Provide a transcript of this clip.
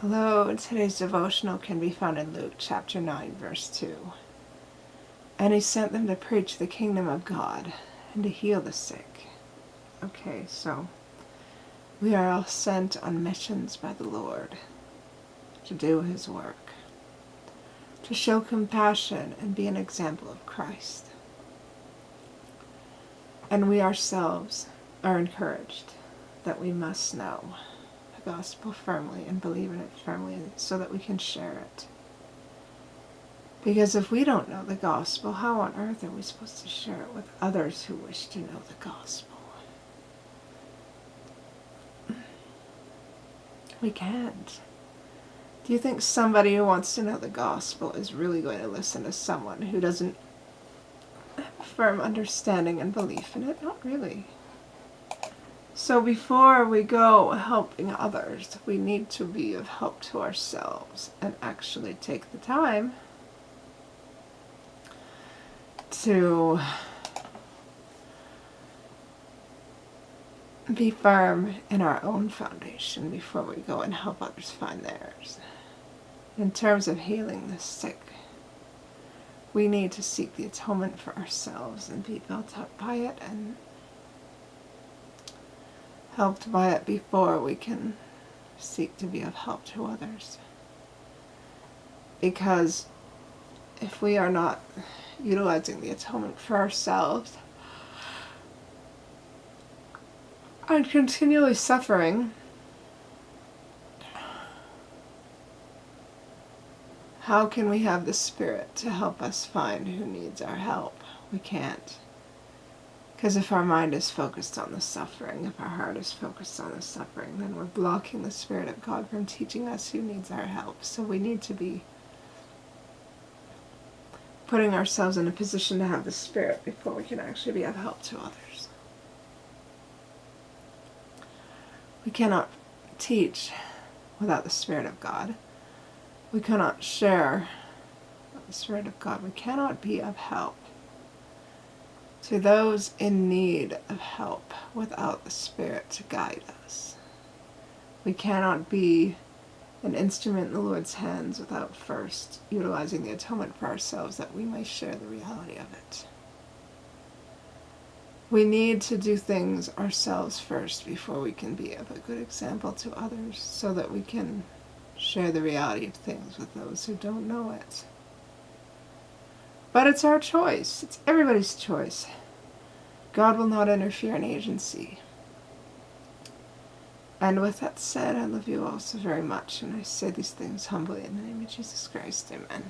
Hello, today's devotional can be found in Luke chapter 9, verse 2. And he sent them to preach the kingdom of God and to heal the sick. Okay, so we are all sent on missions by the Lord to do his work, to show compassion and be an example of Christ. And we ourselves are encouraged that we must know the gospel firmly and believe in it firmly so that we can share it. Because if we don't know the gospel, how on earth are we supposed to share it with others who wish to know the gospel? We can't. Do you think somebody who wants to know the gospel is really going to listen to someone who doesn't have a firm understanding and belief in it? Not really. So before we go helping others, we need to be of help to ourselves and actually take the time to be firm in our own foundation before we go and help others find theirs. In terms of healing the sick, we need to seek the atonement for ourselves and be built up by it and helped by it before we can seek to be of help to others. Because if we are not utilizing the atonement for ourselves and continually suffering, how can we have the Spirit to help us find who needs our help? We can't. Because if our mind is focused on the suffering, if our heart is focused on the suffering, then we're blocking the Spirit of God from teaching us who needs our help. So we need to be putting ourselves in a position to have the Spirit before we can actually be of help to others. We cannot teach without the Spirit of God. We cannot share without the Spirit of God. We cannot be of help to those in need of help without the Spirit to guide us. We cannot be an instrument in the Lord's hands without first utilizing the atonement for ourselves that we may share the reality of it. We need to do things ourselves first before we can be of a good example to others so that we can share the reality of things with those who don't know it. But it's our choice. It's everybody's choice. God will not interfere in agency. And with that said, I love you all so very much, and I say these things humbly in the name of Jesus Christ. Amen.